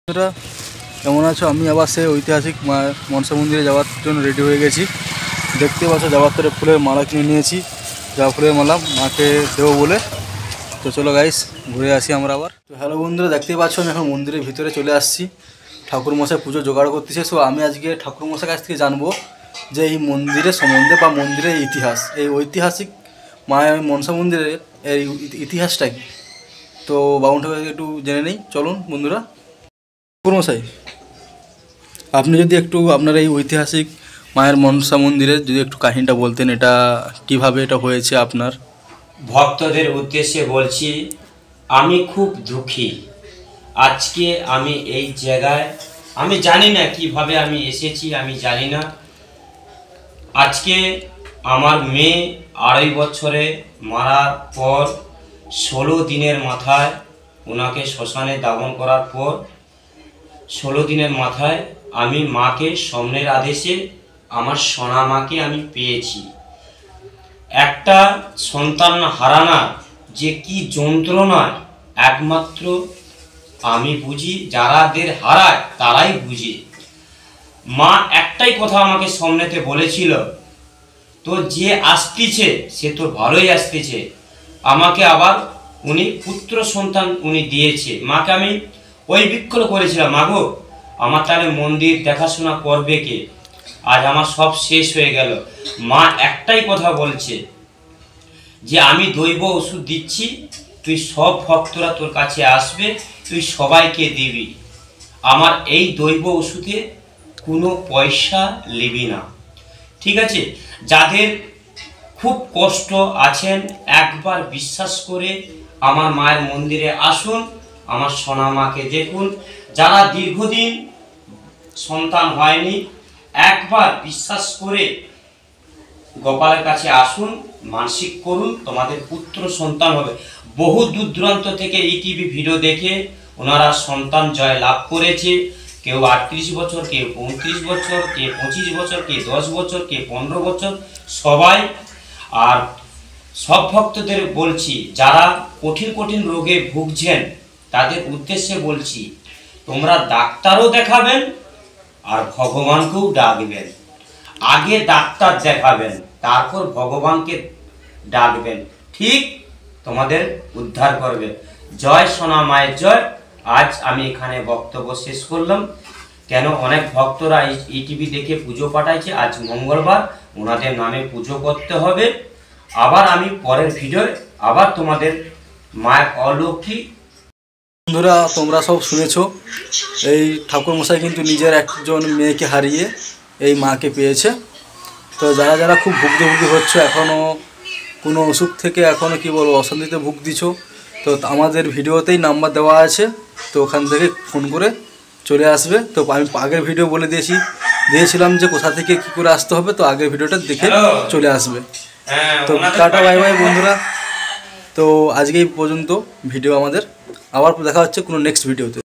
বন্ধুরা কেমন আছো? আমি আবার সেই ঐতিহাসিক মনসা মন্দিরে যাওয়ার জন্য রেডি হয়ে গেছি। দেখতে পাচ্ছ যাওয়ার তরে ফুলের মালা কিনে নিয়েছি। যাওয়া ফুলের মালা মাকে দেবো বলে। তো চলো গাইস ঘুরে আসি আমরা আবার। তো হ্যালো বন্ধুরা, দেখতেই পাচ্ছ আমি এখন মন্দিরের ভিতরে চলে আসছি। ঠাকুরমশাই পুজো জোগাড় করতেছে। সো আমি আজকে ঠাকুরমশাই কাছ থেকে জানবো যে এই মন্দিরের সম্বন্ধে বা মন্দিরের ইতিহাস, এই ঐতিহাসিক মায়ের মনসা মন্দিরের এই ইতিহাসটা কি। তো বাবুন ঠাকুরকে একটু জেনে নেই, চলুন বন্ধুরা। ঠাকুরমশাই, আপনি যদি একটু আপনার এই ঐতিহাসিক মায়ের মনসা মন্দিরের যদি একটু কাহিনীটা বলতেন, এটা কিভাবে এটা হয়েছে আপনার। ভক্তদের উদ্দেশ্যে বলছি, আমি খুব দুঃখী। আজকে আমি এই জায়গায় আমি জানি না কিভাবে আমি এসেছি, আমি জানি না। আজকে আমার মেয়ে 2.5 বছরে মারার পর 16 দিনের মাথায় ওনাকে শ্মশানে দাফন করার পর 16 দিনের মাথায় আমি মাকে স্বপ্নের আদেশে আমার সোনা মাকে আমি পেয়েছি। একটা সন্তান হারানা যে কি যন্ত্রণা একমাত্র আমি বুঝি, যারাদের হারায় তারাই বুঝে। মা একটাই কথা আমাকে সামনেতে বলেছিল, তো যে আসতেছে সে তো ভালোই আসতেছে। আমাকে আবার উনি পুত্র সন্তান উনি দিয়েছে। মাকে আমি ওই বিক্ষোভ করেছিলাম, মাগো আমার তাহলে মন্দির দেখাশোনা করবে কে? আজ আমার সব শেষ হয়ে গেল। মা একটাই কথা বলছে যে আমি দৈব ওষুধ দিচ্ছি, তুই সব ভক্তরা তোর কাছে আসবে, তুই সবাইকে দিবি। আমার এই দৈব ওষুধে কোনো পয়সা নিবি না, ঠিক আছে? যাদের খুব কষ্ট আছেন একবার বিশ্বাস করে আমার মায়ের মন্দিরে আসুন, আমার সোনা মাকে দেখুন। যারা দীর্ঘদিন সন্তান হয়নি একবার বিশ্বাস করে গোপালের কাছে আসুন, মানসিক করুন, তোমাদের পুত্র সন্তান হবে। বহু দূর দূরান্ত থেকে ইটিভি ভিডিও দেখে ওনারা সন্তান জয় লাভ করেছে। কেউ 38 বছর, কেউ 35 বছর, কে 25 বছর, কে 10 বছর, কে 15 বছর, সবাই। আর সব ভক্তদের বলছি, যারা কঠিন কঠিন রোগে ভুগছেন তাদের উদ্দেশ্যে বলছি, তোমরা ডাক্তারও দেখাবেন আর ভগবানকেও ডাকবেন। আগে ডাক্তার দেখাবেন, তারপর ভগবানকে ডাকবেন, ঠিক তোমাদের উদ্ধার করবে। জয় সোনা মায়ের জয়। আজ আমি এখানে বক্তব্য শেষ করলাম। কেন অনেক ভক্তরা ইটিভি দেখে পুজো পাঠাইছে। আজ মঙ্গলবার, ওনাদের নামে পুজো করতে হবে। আবার আমি পরের ভিডিও আবার তোমাদের মায়ের অলৌকিক। বন্ধুরা তোমরা সব শুনেছো, এই ঠাকুরমশাই কিন্তু নিজের একজন মেয়েকে হারিয়ে এই মাকে পেয়েছে। তো যারা যারা খুব ভুক্তভোগী হচ্ছে, এখনও কোনো অসুখ থেকে এখনও কী বলবো অশান্তিতে ভুগতেছ, তো আমাদের ভিডিওতেই নাম্বার দেওয়া আছে, তো ওখান থেকে ফোন করে চলে আসবে। তো আমি আগের ভিডিও বলে দিয়েছিলাম যে কোথা থেকে কী করে আসতে হবে, তো আগের ভিডিওটা দেখে চলে আসবে। তো টাটা বাই বাই বন্ধুরা। তো আজকে এই পর্যন্ত ভিডিও আমাদের, আবার দেখা হচ্ছে কোনো নেক্সট ভিডিওতে।